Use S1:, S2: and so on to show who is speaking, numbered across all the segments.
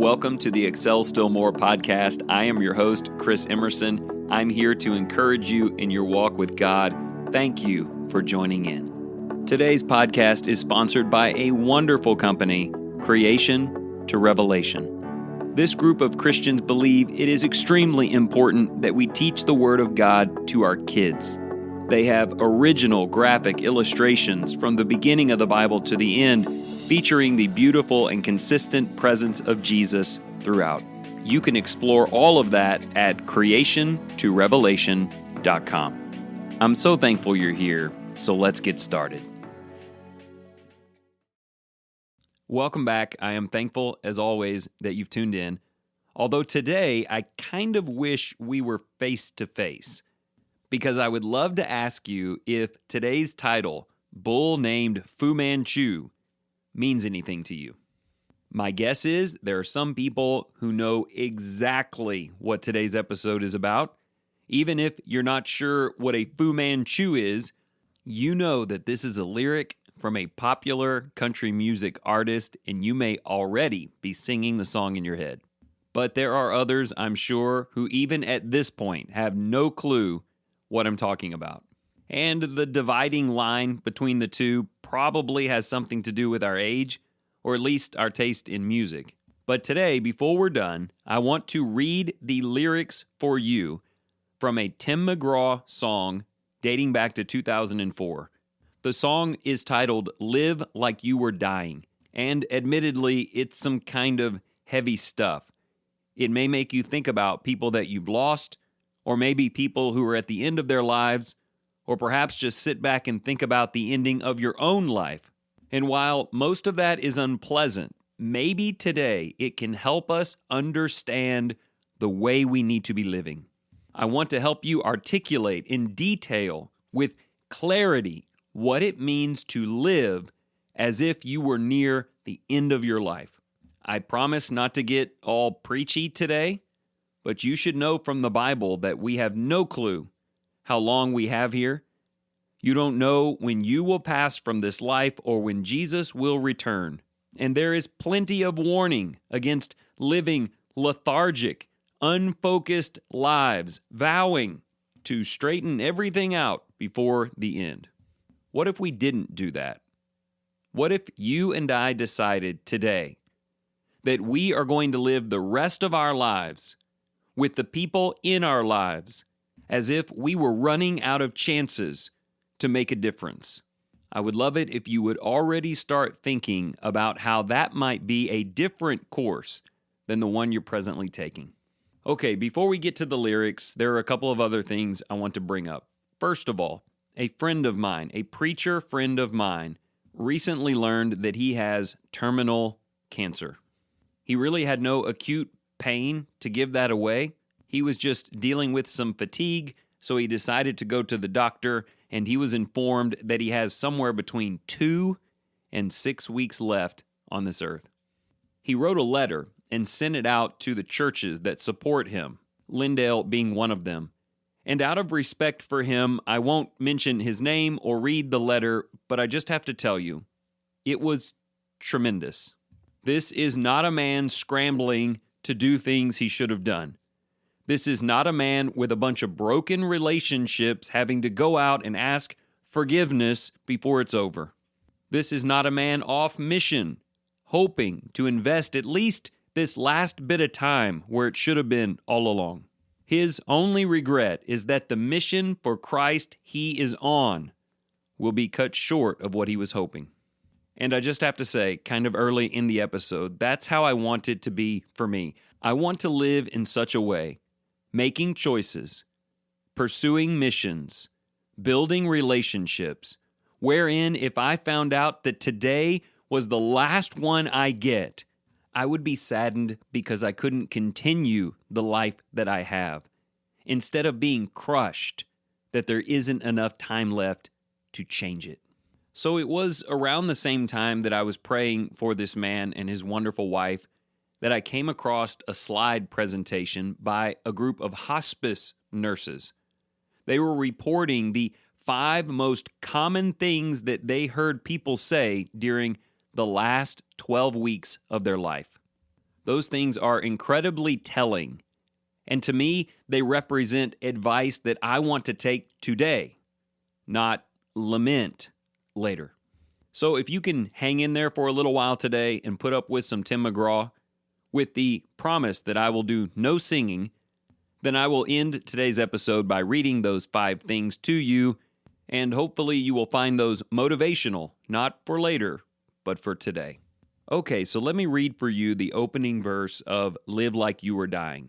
S1: Welcome to the Excel Still More podcast. I am your host, Chris Emerson. I'm here to encourage you in your walk with God. Thank you for joining in. Today's podcast is sponsored by a wonderful company, Creation to Revelation. This group of Christians believe it is extremely important that we teach the Word of God to our kids. They have original graphic illustrations from the beginning of the Bible to the end, featuring the beautiful and consistent presence of Jesus throughout. You can explore all of that at creationtorevelation.com. I'm so thankful you're here, so let's get started. Welcome back. I am thankful, as always, that you've tuned in. Although today, I kind of wish we were face-to-face, because I would love to ask you if today's title, Bull Named Fu Manchu, means anything to you. My guess is there are some people who know exactly what today's episode is about. Even if you're not sure what a Fu Manchu is, you know that this is a lyric from a popular country music artist, and you may already be singing the song in your head. But there are others, I'm sure, who even at this point have no clue what I'm talking about. And the dividing line between the two probably has something to do with our age, or at least our taste in music. But today, before we're done, I want to read the lyrics for you from a Tim McGraw song dating back to 2004. The song is titled Live Like You Were Dying, and admittedly, it's some kind of heavy stuff. It may make you think about people that you've lost, or maybe people who are at the end of their lives, or perhaps just sit back and think about the ending of your own life. And while most of that is unpleasant, maybe today it can help us understand the way we need to be living. I want to help you articulate in detail, with clarity, what it means to live as if you were near the end of your life. I promise not to get all preachy today, but you should know from the Bible that we have no clue how long we have here. You don't know when you will pass from this life or when Jesus will return. And there is plenty of warning against living lethargic, unfocused lives, vowing to straighten everything out before the end. What if we didn't do that? What if you and I decided today that we are going to live the rest of our lives with the people in our lives as if we were running out of chances to make a difference? I would love it if you would already start thinking about how that might be a different course than the one you're presently taking. Okay, before we get to the lyrics, there are a couple of other things I want to bring up. First of all, a friend of mine, a preacher friend of mine, recently learned that he has terminal cancer. He really had no acute pain to give that away. He was just dealing with some fatigue, so he decided to go to the doctor, and he was informed that he has somewhere between 2 and 6 weeks left on this earth. He wrote a letter and sent it out to the churches that support him, Lindale being one of them. And out of respect for him, I won't mention his name or read the letter, but I just have to tell you, it was tremendous. This is not a man scrambling to do things he should have done. This is not a man with a bunch of broken relationships having to go out and ask forgiveness before it's over. This is not a man off mission, hoping to invest at least this last bit of time where it should have been all along. His only regret is that the mission for Christ he is on will be cut short of what he was hoping. And I just have to say, kind of early in the episode, that's how I want it to be for me. I want to live in such a way, making choices, pursuing missions, building relationships, wherein if I found out that today was the last one I get, I would be saddened because I couldn't continue the life that I have, instead of being crushed that there isn't enough time left to change it. So it was around the same time that I was praying for this man and his wonderful wife that I came across a slide presentation by a group of hospice nurses. They were reporting the 5 most common things that they heard people say during the last 12 weeks of their life. Those things are incredibly telling. And to me, they represent advice that I want to take today, not lament later. So if you can hang in there for a little while today and put up with some Tim McGraw, with the promise that I will do no singing, then I will end today's episode by reading those 5 things to you, and hopefully you will find those motivational, not for later, but for today. Okay, so let me read for you the opening verse of Live Like You Were Dying.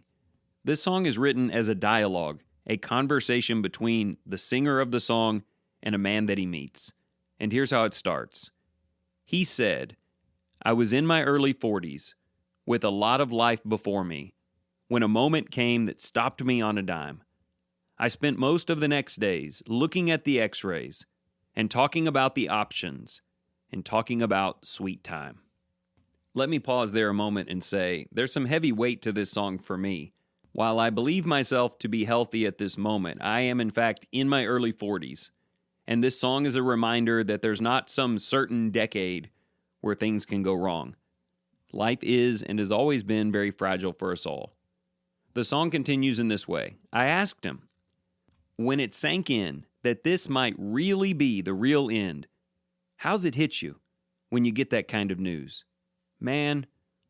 S1: This song is written as a dialogue, a conversation between the singer of the song and a man that he meets. And here's how it starts. He said, "I was in my early 40s, with a lot of life before me, when a moment came that stopped me on a dime. I spent most of the next days looking at the x-rays and talking about the options and talking about sweet time." Let me pause there a moment and say, there's some heavy weight to this song for me. While I believe myself to be healthy at this moment, I am in fact in my early 40s. And this song is a reminder that there's not some certain decade where things can go wrong. Life is and has always been very fragile for us all. The song continues in this way. I asked him, when it sank in that this might really be the real end, how's it hit you when you get that kind of news? Man,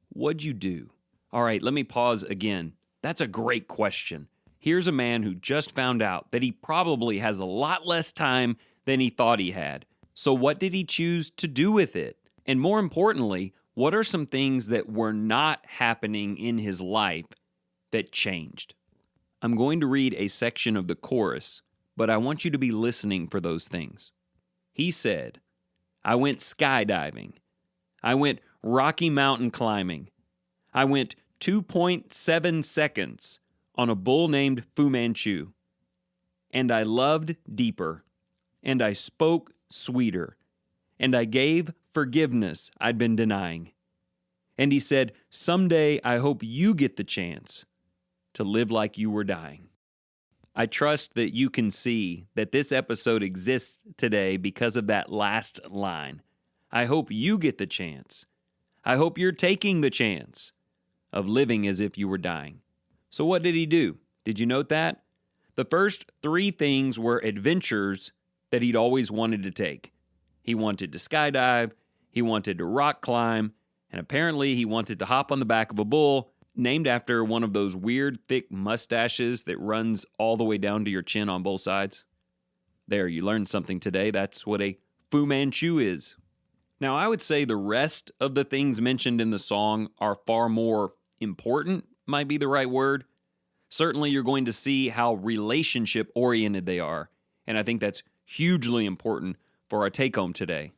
S1: what'd you do? All right, let me pause again. That's a great question. Here's a man who just found out that he probably has a lot less time than he thought he had. So what did he choose to do with it? And more importantly, what are some things that were not happening in his life that changed? I'm going to read a section of the chorus, but I want you to be listening for those things. He said, I went skydiving. I went Rocky Mountain climbing. I went 2.7 seconds on a bull named Fu Manchu. And I loved deeper. And I spoke sweeter. And I gave forgiveness I'd been denying. And he said, someday I hope you get the chance to live like you were dying. I trust that you can see that this episode exists today because of that last line. I hope you get the chance. I hope you're taking the chance of living as if you were dying. So what did he do? Did you note that? The first 3 things were adventures that he'd always wanted to take. He wanted to skydive, he wanted to rock climb, and apparently he wanted to hop on the back of a bull, named after one of those weird thick mustaches that runs all the way down to your chin on both sides. There, you learned something today. That's what a Fu Manchu is. Now, I would say the rest of the things mentioned in the song are far more important, might be the right word. Certainly, you're going to see how relationship-oriented they are, and I think that's hugely important for our take-home today.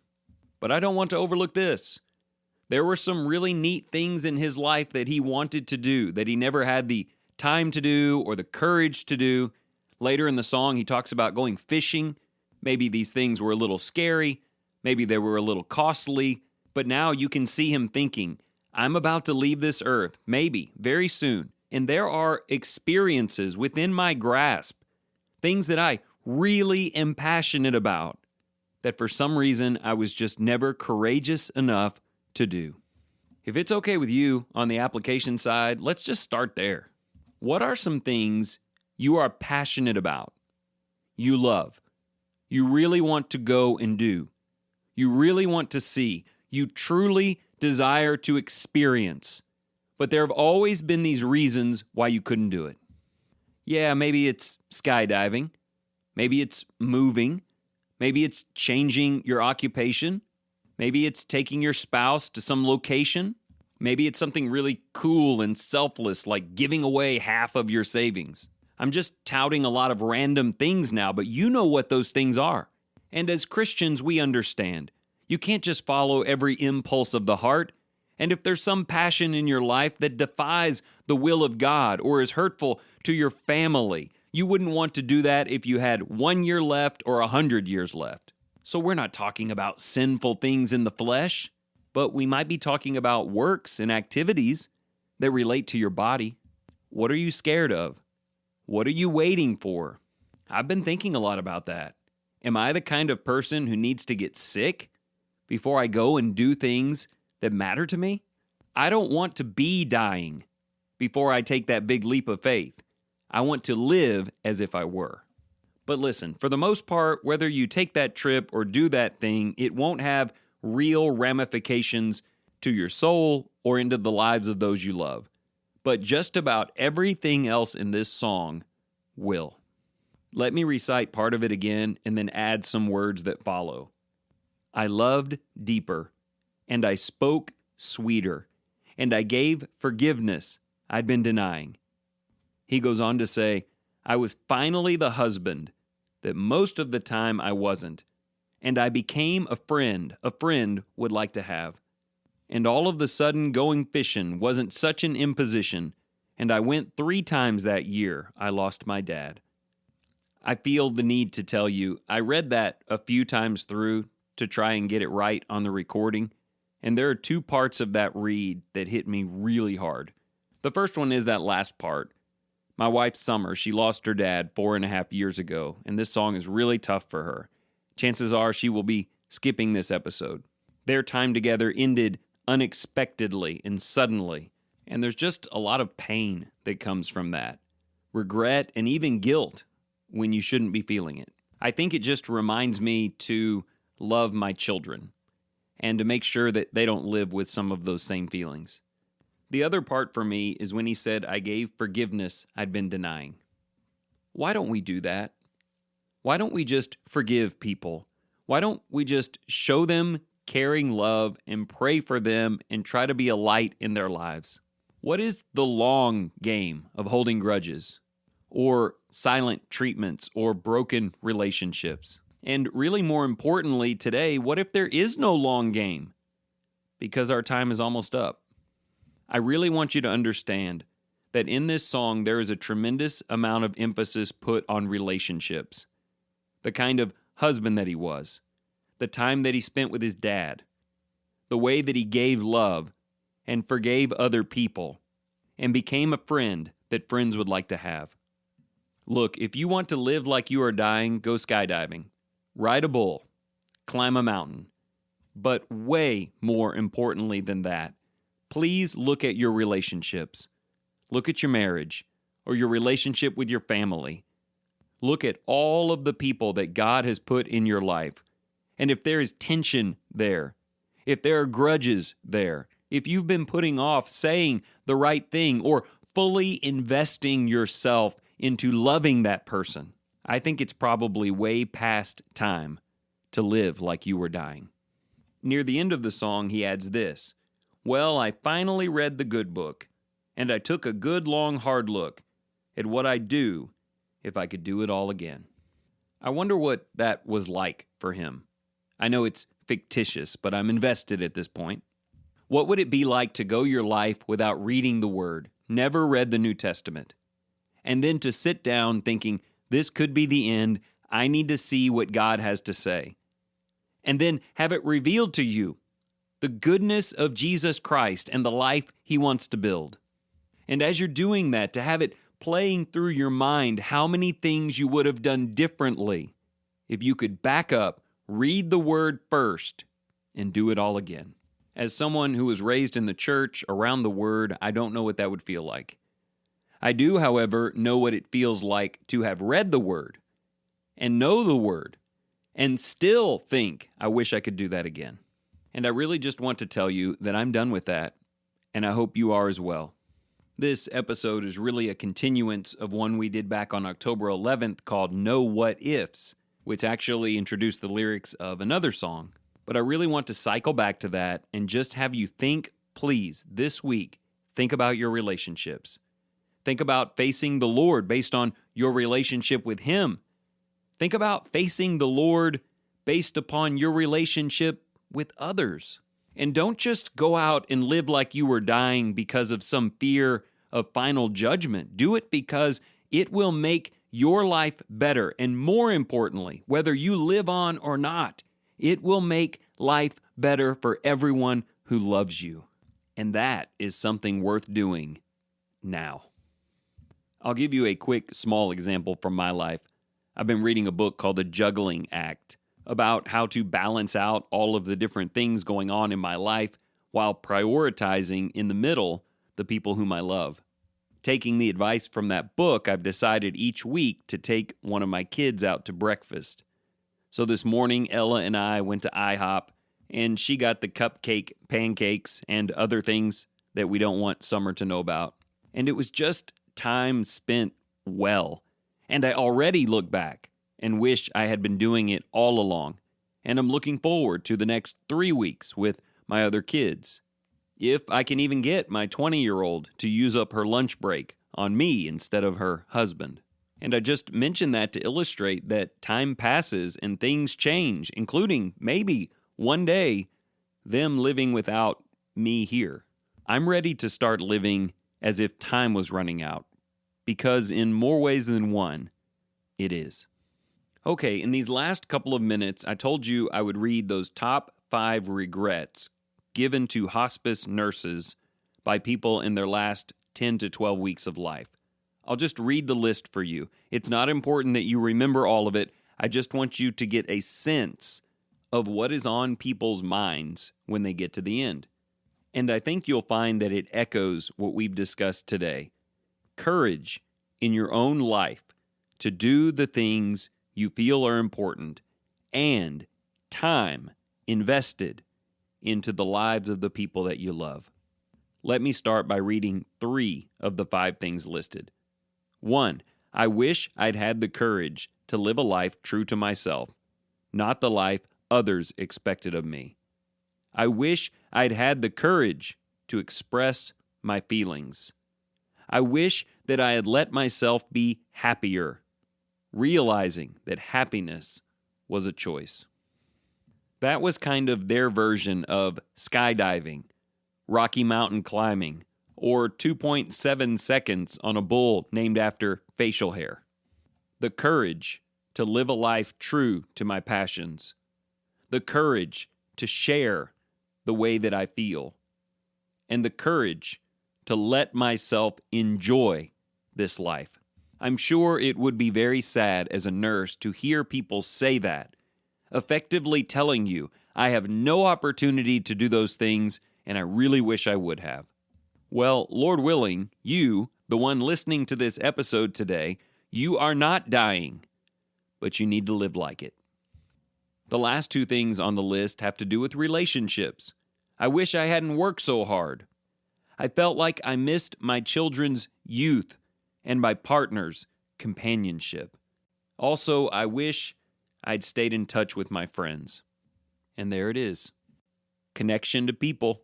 S1: But I don't want to overlook this. There were some really neat things in his life that he wanted to do, that he never had the time to do or the courage to do. Later in the song, he talks about going fishing. Maybe these things were a little scary. Maybe they were a little costly, but now you can see him thinking, I'm about to leave this earth, maybe, very soon, and there are experiences within my grasp, things that I really am passionate about, that for some reason I was just never courageous enough to do. If it's okay with you on the application side, let's just start there. What are some things you are passionate about, you love, you really want to go and do? You really want to see, you truly desire to experience, but there have always been these reasons why you couldn't do it. Yeah, maybe it's skydiving, maybe it's moving, maybe it's changing your occupation, maybe it's taking your spouse to some location, maybe it's something really cool and selfless like giving away half of your savings. I'm just touting a lot of random things now, but you know what those things are. And as Christians, we understand. You can't just follow every impulse of the heart. And if there's some passion in your life that defies the will of God or is hurtful to your family, you wouldn't want to do that if you had 1 year left or 100 years left. So we're not talking about sinful things in the flesh, but we might be talking about works and activities that relate to your body. What are you scared of? What are you waiting for? I've been thinking a lot about that. Am I the kind of person who needs to get sick before I go and do things that matter to me? I don't want to be dying before I take that big leap of faith. I want to live as if I were. But listen, for the most part, whether you take that trip or do that thing, it won't have real ramifications to your soul or into the lives of those you love. But just about everything else in this song will. Let me recite part of it again and then add some words that follow. I loved deeper, and I spoke sweeter, and I gave forgiveness I'd been denying. He goes on to say, I was finally the husband that most of the time I wasn't, and I became a friend would like to have. And all of the sudden going fishing wasn't such an imposition, and I went 3 times that year I lost my dad. I feel the need to tell you, I read that a few times through to try and get it right on the recording, and there are 2 parts of that read that hit me really hard. The first one is that last part. My wife, Summer, she lost her dad 4.5 years ago, and this song is really tough for her. Chances are she will be skipping this episode. Their time together ended unexpectedly and suddenly, and there's just a lot of pain that comes from that. Regret and even guilt when you shouldn't be feeling it. I think it just reminds me to love my children and to make sure that they don't live with some of those same feelings. The other part for me is when he said, I gave forgiveness I'd been denying. Why don't we do that? Why don't we just forgive people? Why don't we just show them caring love and pray for them and try to be a light in their lives? What is the long game of holding grudges or silent treatments or broken relationships? And really more importantly today, what if there is no long game? Because our time is almost up. I really want you to understand that in this song there is a tremendous amount of emphasis put on relationships. The kind of husband that he was, the time that he spent with his dad, the way that he gave love and forgave other people, and became a friend that friends would like to have. Look, if you want to live like you are dying, go skydiving, ride a bull, climb a mountain. But way more importantly than that, please look at your relationships. Look at your marriage or your relationship with your family. Look at all of the people that God has put in your life. And if there is tension there, if there are grudges there, if you've been putting off saying the right thing or fully investing yourself into loving that person, I think it's probably way past time to live like you were dying. Near the end of the song, he adds this, well, I finally read the good book, and I took a good long hard look at what I'd do if I could do it all again. I wonder what that was like for him. I know it's fictitious, but I'm invested at this point. What would it be like to go your life without reading the Word, never read the New Testament, and then to sit down thinking, this could be the end, I need to see what God has to say, and then have it revealed to you, the goodness of Jesus Christ and the life he wants to build. And as you're doing that, to have it playing through your mind how many things you would have done differently if you could back up, read the Word first, and do it all again. As someone who was raised in the church around the Word, I don't know what that would feel like. I do, however, know what it feels like to have read the Word and know the Word and still think, I wish I could do that again. And I really just want to tell you that I'm done with that, and I hope you are as well. This episode is really a continuance of one we did back on October 11th called No What Ifs, which actually introduced the lyrics of another song. But I really want to cycle back to that and just have you think, please, this week, think about your relationships. Think about facing the Lord based on your relationship with Him. Think about facing the Lord based upon your relationship with others. And don't just go out and live like you were dying because of some fear of final judgment. Do it because it will make your life better. And more importantly, whether you live on or not, it will make life better for everyone who loves you. And that is something worth doing now. I'll give you a quick, small example from my life. I've been reading a book called The Juggling Act about how to balance out all of the different things going on in my life while prioritizing in the middle the people whom I love. Taking the advice from that book, I've decided each week to take one of my kids out to breakfast. So this morning, Ella and I went to IHOP, and she got the cupcake pancakes and other things that we don't want Summer to know about. And it was just time spent well. And I already look back and wish I had been doing it all along. And I'm looking forward to the next 3 weeks with my other kids. If I can even get my 20-year-old to use up her lunch break on me instead of her husband. And I just mention that to illustrate that time passes and things change, including maybe one day them living without me here. I'm ready to start living as if time was running out, because in more ways than one, it is. Okay, in these last couple of minutes, I told you I would read those top 5 regrets given to hospice nurses by people in their last 10 to 12 weeks of life. I'll just read the list for you. It's not important that you remember all of it. I just want you to get a sense of what is on people's minds when they get to the end. And I think you'll find that it echoes what we've discussed today. Courage in your own life to do the things you feel are important, and time invested into the lives of the people that you love. Let me start by reading 3 of the 5 things listed. 1, I wish I'd had the courage to live a life true to myself, not the life others expected of me. I wish I'd had the courage to express my feelings. I wish that I had let myself be happier, realizing that happiness was a choice. That was kind of their version of skydiving, Rocky Mountain climbing, or 2.7 seconds on a bull named after facial hair. The courage to live a life true to my passions. The courage to share the way that I feel. And the courage to let myself enjoy this life. I'm sure it would be very sad as a nurse to hear people say that, effectively telling you, I have no opportunity to do those things, and I really wish I would have. Well, Lord willing, you, the one listening to this episode today, you are not dying, but you need to live like it. The last 2 things on the list have to do with relationships. I wish I hadn't worked so hard. I felt like I missed my children's youth and my partner's companionship. Also, I wish I'd stayed in touch with my friends. And there it is. Connection to people.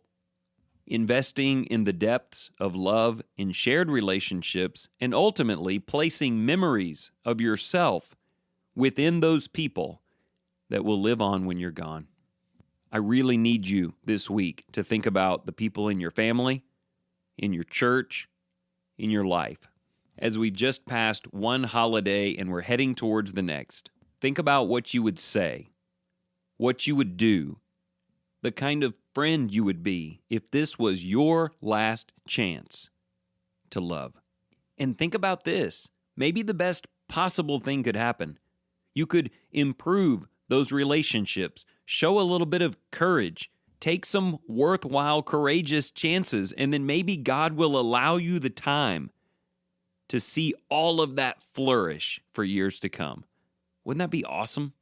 S1: Investing in the depths of love in shared relationships, and ultimately placing memories of yourself within those people that will live on when you're gone. I really need you this week to think about the people in your family, in your church, in your life. As we've just passed one holiday and we're heading towards the next, think about what you would say, what you would do, the kind of friend you would be if this was your last chance to love. And think about this. Maybe the best possible thing could happen. You could improve those relationships, show a little bit of courage, take some worthwhile, courageous chances, and then maybe God will allow you the time to see all of that flourish for years to come. Wouldn't that be awesome?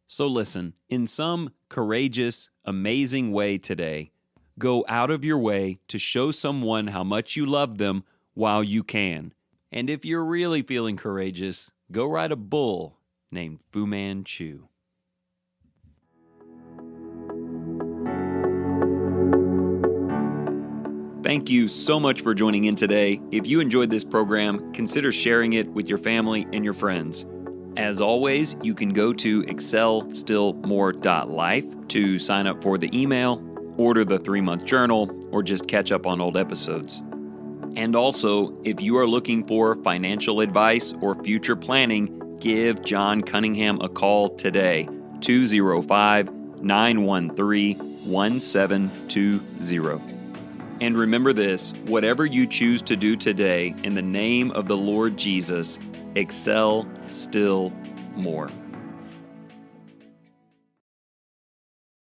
S1: So listen, in some courageous, amazing way today, go out of your way to show someone how much you love them while you can. And if you're really feeling courageous, go ride a bull named Fu Manchu. Thank you so much for joining in today. If you enjoyed this program, consider sharing it with your family and your friends. As always, you can go to excelstillmore.life to sign up for the email, order the 3-month journal, or just catch up on old episodes. And also, if you are looking for financial advice or future planning, give John Cunningham a call today, 205-913-1720. And remember this, whatever you choose to do today, in the name of the Lord Jesus, excel still more.